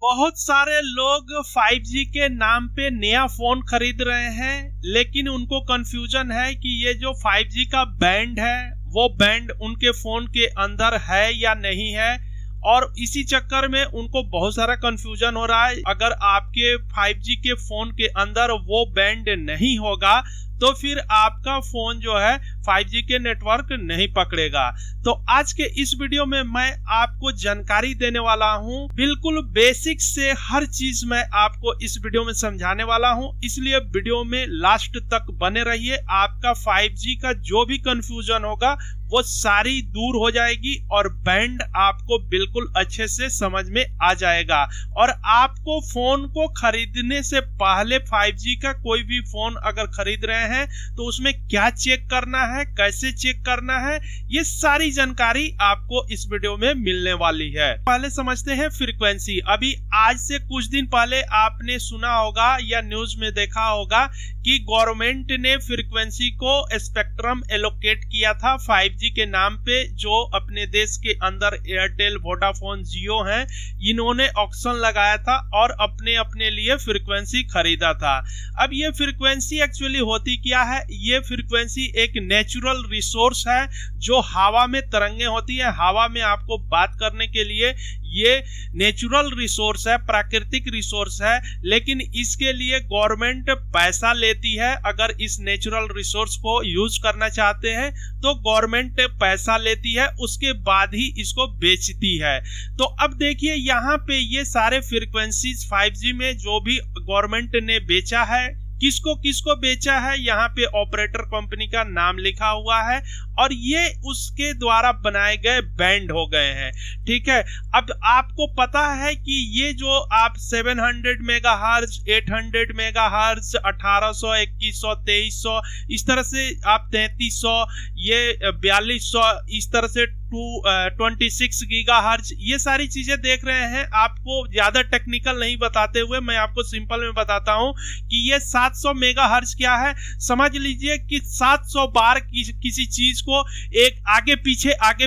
बहुत सारे लोग 5G के नाम पे नया फोन खरीद रहे हैं, लेकिन उनको कंफ्यूजन है कि ये जो 5G का बैंड है वो बैंड उनके फोन के अंदर है या नहीं है। और इसी चक्कर में उनको बहुत सारा कंफ्यूजन हो रहा है। अगर आपके 5G के फोन के अंदर वो बैंड नहीं होगा तो फिर आपका फोन जो है 5G के नेटवर्क नहीं पकड़ेगा। तो आज के इस वीडियो में मैं आपको जानकारी देने वाला हूं, बिल्कुल बेसिक से हर चीज मैं आपको इस वीडियो में समझाने वाला हूं, इसलिए वीडियो में लास्ट तक बने रहिए। आपका 5G का जो भी कंफ्यूजन होगा वो सारी दूर हो जाएगी और बैंड आपको बिल्कुल अच्छे से समझ में आ जाएगा। और आपको फोन को खरीदने से पहले 5G का कोई भी फोन अगर खरीद रहे हैं तो उसमें क्या चेक करना है, कैसे चेक करना है, ये सारी जानकारी आपको इस वीडियो में मिलने वाली है। पहले समझते हैं फ्रीक्वेंसी। अभी आज से कुछ दिन पहले आपने सुना होगा या न्यूज में देखा होगा कि गवर्नमेंट ने फ्रीक्वेंसी को स्पेक्ट्रम एलोकेट किया था 5G के नाम पे। जो अपने देश के अंदर एयरटेल, वोडाफोन, जियो हैं, इन्होंने ऑक्शन लगाया था और अपने अपने लिए फ्रीक्वेंसी खरीदा था। अब ये फ्रीक्वेंसी एक्चुअली होती क्या है? ये फ्रीक्वेंसी एक नेचुरल रिसोर्स है जो हवा में तरंगे होती है। हवा में आपको बात करने के लिए ये नेचुरल रिसोर्स है, प्राकृतिक रिसोर्स है, लेकिन इसके लिए गवर्नमेंट पैसा लेती है। अगर इस नेचुरल रिसोर्स को यूज करना चाहते हैं तो गवर्नमेंट पैसा लेती है, उसके बाद ही इसको बेचती है। तो अब देखिए यहाँ पे ये सारे फ्रीक्वेंसीज 5G में जो भी गवर्नमेंट ने बेचा है, किसको किसको बेचा है, यहाँ पे ऑपरेटर कंपनी का नाम लिखा हुआ है और ये उसके द्वारा बनाए गए बैंड हो गए हैं। ठीक है, अब आपको पता है कि ये जो आप 700 मेगाहर्ट्ज, 800 मेगाहर्ट्ज, 1800, 2100, 2300, इस तरह से आप 3300, ये 4200, इस तरह से 26 गीगाहर्ट्ज, ये सारी चीजें देख रहे हैं। आपको ज्यादा टेक्निकल नहीं बताते हुए मैं आपको सिंपल में बताता हूं कि ये 700 मेगाहर्ट्ज क्या है। समझ लीजिए कि 700 बार किसी चीज को एक आगे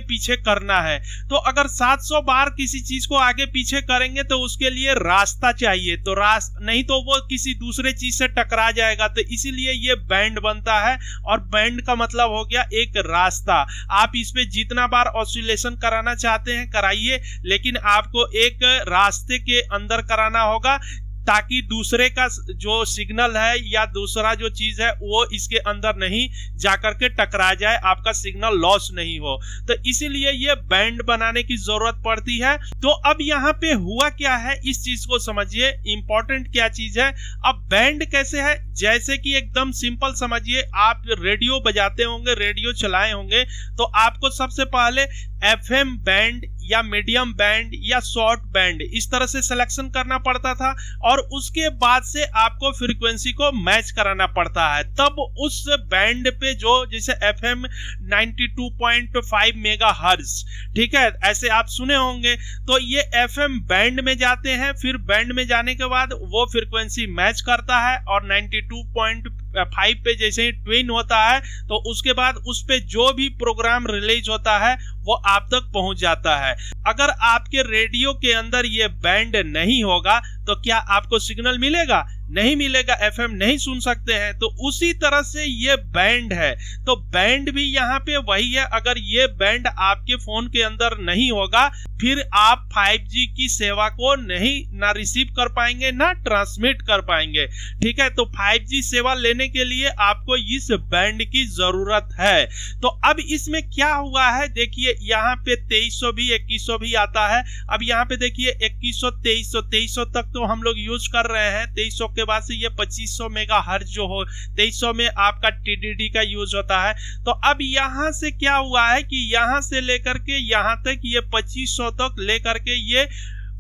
पीछे करना है। तो अगर 700 बार किसी चीज को आगे पीछे करेंगे तो उसके लिए रास्ता चाहिए, तो नहीं तो वो किसी दूसरे चीज से टकरा जाएगा। तो इसीलिए ये बैंड बनता है और बैंड का मतलब हो गया एक रास्ता। आप इस पे जितना बार ऑसिलेशन कराना चाहते हैं कराइए, लेकिन आपको एक रास्ते के अंदर कराना होगा ताकि दूसरे का जो सिग्नल है या दूसरा जो चीज है वो इसके अंदर नहीं जाकर के टकरा जाए, आपका सिग्नल लॉस नहीं हो। तो इसीलिए ये बैंड बनाने की जरूरत पड़ती है। तो अब यहाँ पे हुआ क्या है, इस चीज को समझिए, इंपॉर्टेंट क्या चीज है। अब बैंड कैसे है, जैसे कि एकदम सिंपल समझिए, आप रेडियो बजाते होंगे, रेडियो चलाए होंगे, तो आपको सबसे पहले FM बैंड या मीडियम बैंड या शॉर्ट बैंड इस तरह से सिलेक्शन करना पड़ता था और उसके बाद से आपको फ्रीक्वेंसी को मैच कराना पड़ता है। तब उस बैंड पे जो जैसे FM 92.5 मेगाहर्ट्ज, ठीक है, ऐसे आप सुने होंगे, तो ये FM बैंड में जाते हैं। फिर बैंड में जाने के बाद वो फ्रीक्वेंसी मैच करता है और 92.5 पे जैसे ही ट्विन होता है तो उसके बाद उस पे जो भी प्रोग्राम रिलीज होता है वो आप तक पहुंच जाता है। अगर आपके रेडियो के अंदर ये बैंड नहीं होगा तो क्या आपको सिग्नल मिलेगा? नहीं मिलेगा, FM नहीं सुन सकते हैं। तो उसी तरह से ये बैंड है। तो बैंड भी यहाँ पे वही है। अगर ये बैंड आपके फोन के अंदर नहीं होगा फिर आप 5G की सेवा को ना रिसीव कर पाएंगे ना ट्रांसमिट कर पाएंगे। ठीक है, तो 5G सेवा लेने के लिए आपको इस बैंड की जरूरत है। तो अब इसमें क्या हुआ है, देखिए यहाँ पे 2300 भी 2100 भी आता है। अब यहाँ पे देखिए 2100, 2300 तक तो हम लोग यूज कर रहे हैं। 2300 के बाद से ये 2500 मेगाहर्ट्ज जो हो, 2300 में आपका TDD का यूज होता है। तो अब यहाँ से क्या हुआ है कि यहाँ से लेकर के यहाँ तक ये 2500 तक लेकर के ये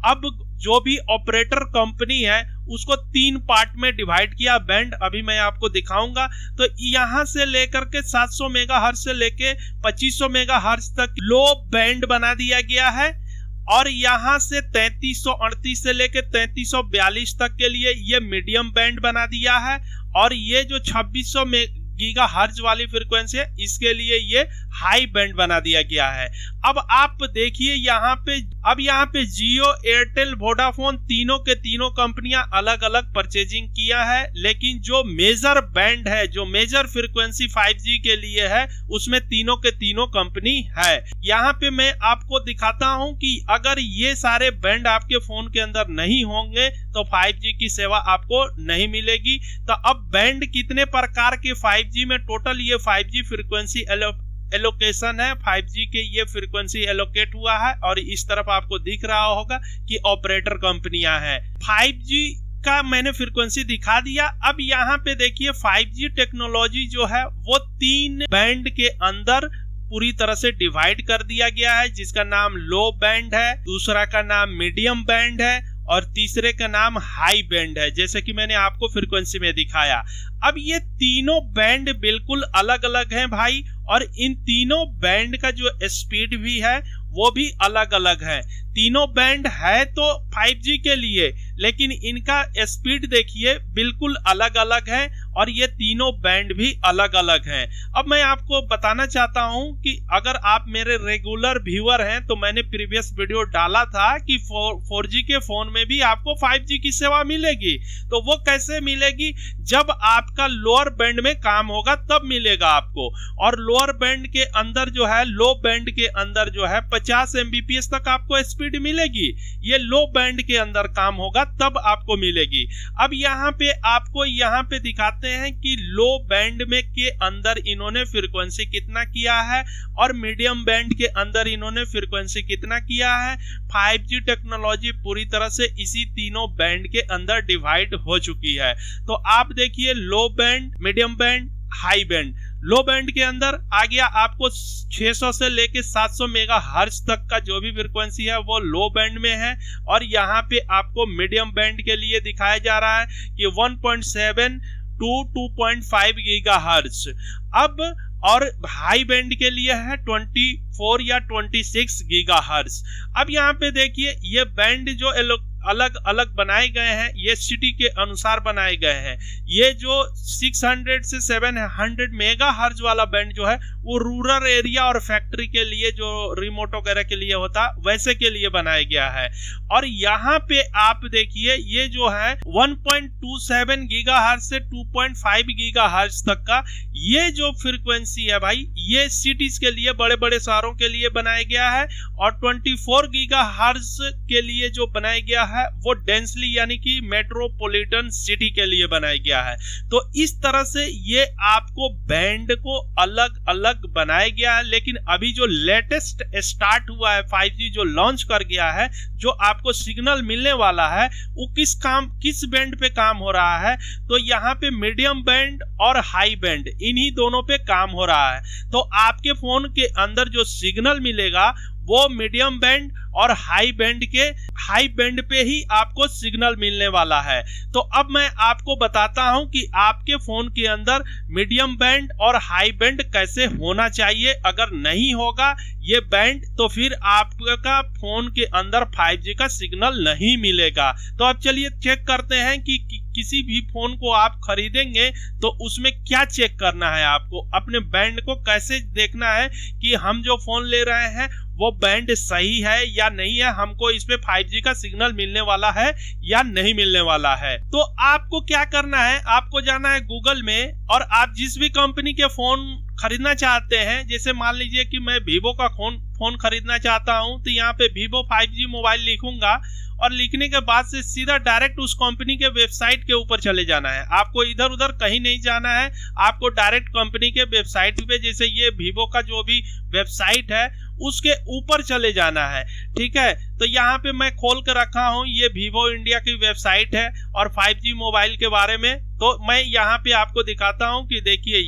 अब जो भी ऑपरेटर कंपनी है उसको 3 पार्ट में डिवाइड किया बैंड। अभी मैं आपको दिखाऊंगा। तो यहाँ से लेकर के 700 मेगाहर्ट्ज से लेके 2500 मेगाहर्ट्ज तक लो बैंड बना दिया गया है और यहाँ से 3338 से लेके 3342 तक के लिए ये मीडियम बैंड बना दिया है और ये जो 2600 गीगाहर्ट्ज वाली फ्रीक्वेंसी है, इसके लिए ये हाई बैंड बना दिया गया है। अब आप देखिए यहाँ पे जियो, एयरटेल, वोडाफोन तीनों के तीनों कंपनियां अलग अलग परचेजिंग किया है, लेकिन जो मेजर बैंड है, जो मेजर फ्रीक्वेंसी 5G के लिए है, उसमें तीनों के तीनों कंपनी है। यहाँ पे मैं आपको दिखाता हूं कि अगर ये सारे बैंड आपके फोन के अंदर नहीं होंगे तो 5G की सेवा आपको नहीं मिलेगी। तो अब बैंड कितने प्रकार के 5G में टोटल ये 5G फ्रीक्वेंसी एलोकेशन है, 5G के ये फ्रीक्वेंसी एलोकेट हुआ है, और इस तरफ आपको दिख रहा होगा कि ऑपरेटर कंपनियां हैं। 5G का मैंने फ्रीक्वेंसी दिखा दिया। अब यहाँ पे देखिए 5G टेक्नोलॉजी जो है वो 3 बैंड के अंदर पूरी तरह से डिवाइड कर दिया गया है, जिसका नाम लो बैंड है, दूसरा का नाम मीडियम बैंड है, और तीसरे का नाम हाई बैंड है, जैसे कि मैंने आपको फ्रीक्वेंसी में दिखाया। अब ये तीनों बैंड बिल्कुल अलग अलग हैं भाई, और इन तीनों बैंड का जो स्पीड भी है वो भी अलग अलग है। तीनों बैंड है तो 5G के लिए, लेकिन इनका स्पीड देखिए बिल्कुल अलग अलग है, और ये तीनों बैंड भी अलग अलग हैं। अब मैं आपको बताना चाहता हूं कि अगर आप मेरे रेगुलर व्यूअर हैं तो मैंने प्रीवियस वीडियो डाला था कि 4G के फोन में भी आपको 5G की सेवा मिलेगी। तो वो कैसे मिलेगी? जब आपका लोअर बैंड में काम होगा तब मिलेगा आपको, और लोअर बैंड के अंदर जो है, लो बैंड के अंदर जो है 50 Mbps तक आपको स्पीड मिलेगी। ये लो बैंड के अंदर काम होगा तब आपको मिलेगी। अब यहाँ पे दिखाते हैं कि लो बैंड में के अंदर इन्होंने फ्रीक्वेंसी कितना किया है, और मीडियम बैंड के अंदर इन्होंने फ्रीक्वेंसी कितना किया है। 5G टेक्नोलॉजी पूरी तरह से इसी तीनों बैंड के अंदर डिवाइड हो चुकी है। तो आप देखिए लो band, medium band, high band. लो बैंड के अंदर आ गया आपको 600 से लेके 700 मेगाहर्ट्ज तक का जो भी फ्रीक्वेंसी है वो लो बैंड में है, और यहाँ पे आपको मीडियम बैंड के लिए दिखाया जा रहा है कि 1.7 to 2.5 गीगाहर्ट्ज। अब और हाई बैंड के लिए है 24 या 26 गीगाहर्ट्ज। अब यहाँ पे देखिए ये बैंड जो अलग अलग बनाए गए हैं, ये सिटी के अनुसार बनाए गए हैं। ये जो 600 से 700 मेगाहर्ट्ज वाला बैंड जो है वो रूरल एरिया और फैक्ट्री के लिए, जो रिमोट वगैरह के लिए होता, वैसे के लिए बनाया गया है। और यहाँ पे आप देखिए ये जो है 1.27 गीगाहर्ट्ज से 2.5 गीगाहर्ट्ज तक का ये जो फ्रीक्वेंसी है भाई, ये सिटीज के लिए, बड़े बड़े शहरों के लिए बनाया गया है। और 24 गीगाहर्ट्ज के लिए जो बनाया गया है वो डेंसली यानी कि मेट्रोपॉलिटन सिटी के लिए बनाया गया है। तो इस तरह से ये आपको बैंड को अलग अलग बनाया गया है। लेकिन अभी जो लेटेस्ट स्टार्ट हुआ है 5G जो लॉन्च कर गया है, जो आपको सिग्नल मिलने वाला है, वो किस बैंड पे काम हो रहा है? तो यहाँ पे मीडियम बैंड और हाई बैंड, इन्हीं दोनों पे काम हो रहा है। तो आपके फोन के अंदर जो सिग्नल मिलेगा वो मीडियम बैंड और हाई बैंड पे ही आपको सिग्नल मिलने वाला है। तो अब मैं आपको बताता हूं कि आपके फोन के अंदर मीडियम बैंड और हाई बैंड कैसे होना चाहिए। अगर नहीं होगा ये बैंड तो फिर आपका फोन के अंदर 5G का सिग्नल नहीं मिलेगा। तो अब चलिए चेक करते हैं कि किसी भी फोन को आप खरीदेंगे तो उसमें क्या चेक करना है, आपको अपने बैंड को कैसे देखना है कि हम जो फोन ले रहे हैं वो बैंड सही है या नहीं है, हमको इस पे 5G का सिग्नल मिलने वाला है या नहीं मिलने वाला है। तो आपको क्या करना है, आपको जाना है गूगल में, और आप जिस भी कंपनी के फोन खरीदना चाहते हैं, जैसे मान लीजिए कि मैं वीवो का फोन खरीदना चाहता हूं, तो यहाँ पे वीवो 5G मोबाइल लिखूंगा, और लिखने के बाद से सीधा डायरेक्ट उस कंपनी के वेबसाइट के ऊपर चले जाना है। आपको इधर उधर कहीं नहीं जाना है, आपको डायरेक्ट कंपनी के वेबसाइट पे, जैसे ये वीवो का जो भी वेबसाइट है उसके ऊपर चले जाना है। ठीक है, तो यहाँ पे मैं खोल कर रखा हूँ, ये वीवो इंडिया की वेबसाइट है और 5G मोबाइल के बारे में। तो मैं यहाँ पे आपको दिखाता हूँ कि देखिए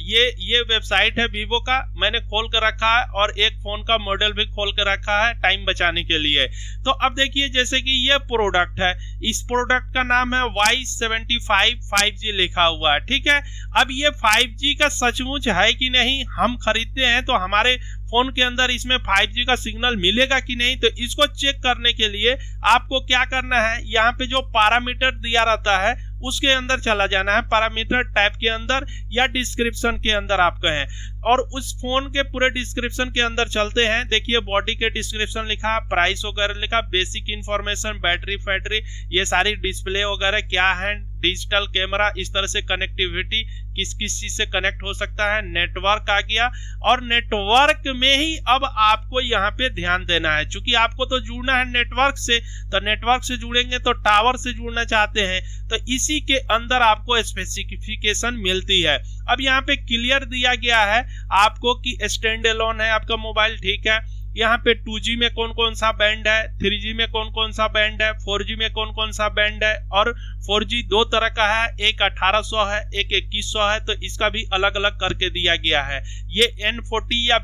ये वेबसाइट है वीवो का, मैंने खोल कर रखा है, और एक फोन का मॉडल भी खोल कर रखा है टाइम बचाने के लिए। तो अब देखिए जैसे कि ये प्रोडक्ट है, इस प्रोडक्ट का नाम है Y75 5G लिखा हुआ है। ठीक है, अब ये 5G का सचमुच है कि नहीं, हम खरीदते हैं तो हमारे फोन के अंदर इसमें 5G का सिग्नल मिलेगा कि नहीं, तो इसको चेक करने के लिए आपको क्या करना है, यहाँ पे जो पैरामीटर दिया रहता है उसके अंदर चला जाना है, पैरामीटर टैब के अंदर या डिस्क्रिप्शन के अंदर आप कहें, और उस फोन के पूरे डिस्क्रिप्शन के अंदर चलते हैं। देखिए बॉडी के डिस्क्रिप्शन लिखा, प्राइस वगैरह लिखा, बेसिक इंफॉर्मेशन, बैटरी फैटरी, ये सारी डिस्प्ले वगैरह क्या है, डिजिटल कैमरा, इस तरह से कनेक्टिविटी किस किस चीज से कनेक्ट हो सकता है, नेटवर्क आ गया। और नेटवर्क में ही अब आपको यहाँ पे ध्यान देना है, क्योंकि आपको तो जुड़ना है नेटवर्क से, तो नेटवर्क से जुड़ेंगे तो टावर से जुड़ना चाहते हैं, तो इसी के अंदर आपको स्पेसिफिकेशन मिलती है। अब यहाँ पे क्लियर दिया गया है आपको कि स्टैंड एलोन है आपका मोबाइल, ठीक है। यहाँ पे 2G में कौन कौन सा बैंड है, 3G में कौन कौन सा बैंड है, 4G में कौन कौन सा बैंड है, और 4G दो तरह का है, एक 1800 है, एक 2100 है, तो इसका भी अलग अलग करके दिया गया है। ये N40 या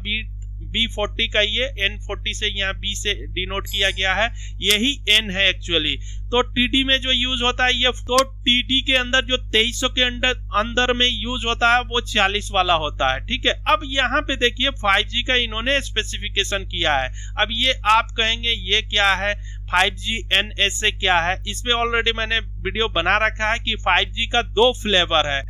B40 का, ये N40 से यहाँ B से डिनोट किया गया है, यही N है एक्चुअली। तो TD में जो यूज होता है ये, तो TD के अंदर जो 2300 के अंदर में यूज होता है वो 40 वाला होता है, ठीक है। अब यहाँ पे देखिए 5G का इन्होंने स्पेसिफिकेशन किया है। अब ये आप कहेंगे ये क्या है, 5G NSA क्या है, इस पे ऑलरेडी मैंने वीडियो बना रखा है कि 5G का दो फ्लेवर है,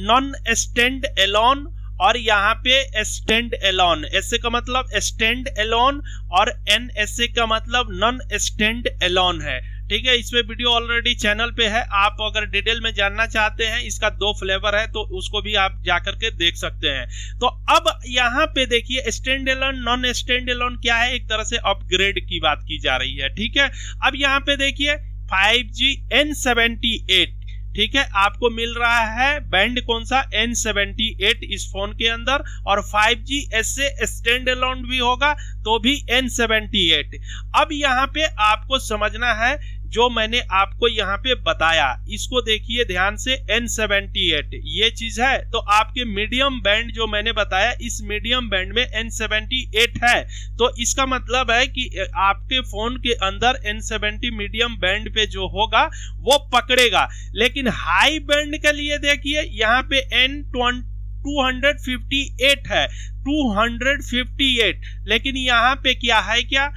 नॉन स्टैंड एलोन और यहाँ पे स्टैंड एलोन। एसए का मतलब स्टैंड एलोन और NSA का मतलब नॉन स्टैंड एलोन है, ठीक है। इसमें वीडियो ऑलरेडी चैनल पे है, आप अगर डिटेल में जानना चाहते हैं, इसका दो फ्लेवर है तो उसको भी आप जाकर के देख सकते हैं। तो अब यहाँ पे देखिए standalone non standalone क्या है, एक तरह से अपग्रेड की बात की जा रही है, ठीक है। अब यहाँ पे देखिए 5G N78, ठीक है, आपको मिल रहा है बैंड कौन सा, N78 इस फोन के अंदर, और 5G ऐसे स्टैंड एलोन भी होगा तो भी N78। अब यहाँ पे आपको समझना है जो मैंने आपको यहाँ पे बताया, इसको देखिए ध्यान से, N78 ये चीज है। तो आपके मीडियम बैंड जो मैंने बताया, इस मीडियम बैंड में N78 है, तो इसका मतलब है कि आपके फोन के अंदर N70 मीडियम बैंड पे जो होगा वो पकड़ेगा। लेकिन हाई बैंड के लिए देखिए यहाँ पे N258 है, 258, लेकिन यहाँ पे क्या है, क्या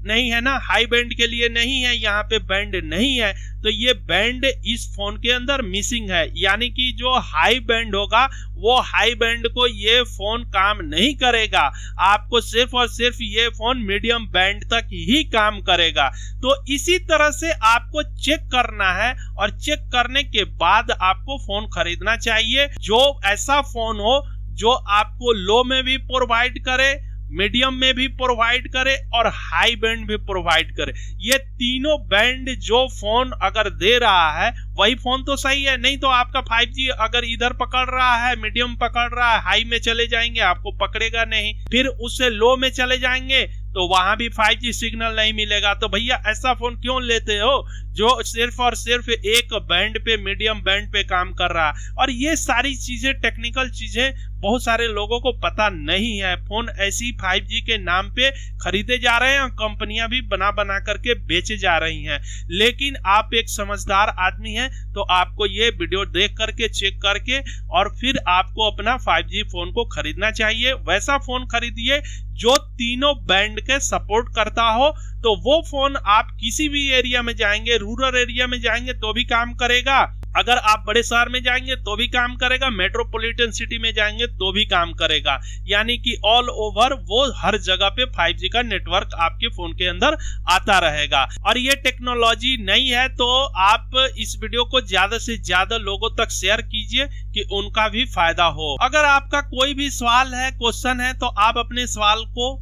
नहीं है ना, हाई बैंड के लिए नहीं है, यहाँ पे बैंड नहीं है, तो ये बैंड इस फोन के अंदर मिसिंग है। यानी कि जो हाई बैंड होगा वो हाई बैंड को ये फोन काम नहीं करेगा, आपको सिर्फ और सिर्फ ये फोन मीडियम बैंड तक ही काम करेगा। तो इसी तरह से आपको चेक करना है, और चेक करने के बाद आपको फोन खरीदना चाहिए जो ऐसा फोन हो जो आपको लो में भी प्रोवाइड करे, मीडियम में भी प्रोवाइड करे और हाई बैंड भी प्रोवाइड करे। ये तीनों बैंड जो फोन अगर दे रहा है वही फोन तो सही है, नहीं तो आपका 5G अगर इधर पकड़ रहा है, मीडियम पकड़ रहा है, हाई में चले जाएंगे आपको पकड़ेगा नहीं, फिर उससे लो में चले जाएंगे तो वहां भी 5G सिग्नल नहीं मिलेगा। तो भैया ऐसा फोन क्यों लेते हो जो सिर्फ और सिर्फ एक बैंड पे, मीडियम बैंड पे काम कर रहा है। और ये सारी चीजें, टेक्निकल चीजें बहुत सारे लोगों को पता नहीं है। फोन ऐसी 5G के नाम पे खरीदे जा रहे हैं, कंपनियां भी बना बना करके बेचे जा रही हैं। लेकिन आप एक समझदार आदमी हैं तो आपको ये वीडियो देख करके, चेक करके, और फिर आपको अपना 5G फोन को खरीदना चाहिए। वैसा फोन खरीदिए जो तीनों बैंड के सपोर्ट करता हो, तो वो फोन आप किसी भी एरिया में जाएंगे, रूरल एरिया में जाएंगे तो भी काम करेगा, अगर आप बड़े शहर में जाएंगे तो भी काम करेगा, मेट्रोपॉलिटन सिटी में जाएंगे तो भी काम करेगा। यानी कि ऑल ओवर वो हर जगह पे 5G का नेटवर्क आपके फोन के अंदर आता रहेगा। और ये टेक्नोलॉजी नई है तो आप इस वीडियो को ज्यादा से ज्यादा लोगों तक शेयर कीजिए कि उनका भी फायदा हो। अगर आपका कोई भी सवाल है, क्वेश्चन है, तो आप अपने सवाल को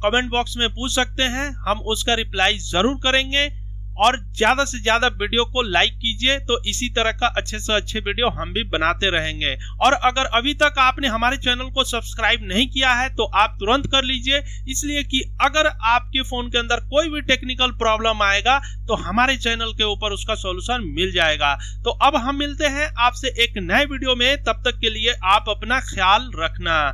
कमेंट बॉक्स में पूछ सकते हैं, हम उसका रिप्लाई जरूर करेंगे। और ज्यादा से ज्यादा वीडियो को लाइक कीजिए, तो इसी तरह का अच्छे से अच्छे वीडियो हम भी बनाते रहेंगे। और अगर अभी तक आपने हमारे चैनल को सब्सक्राइब नहीं किया है तो आप तुरंत कर लीजिए, इसलिए कि अगर आपके फोन के अंदर कोई भी टेक्निकल प्रॉब्लम आएगा तो हमारे चैनल के ऊपर उसका सॉल्यूशन मिल जाएगा। तो अब हम मिलते हैं आपसे एक नए वीडियो में, तब तक के लिए आप अपना ख्याल रखना।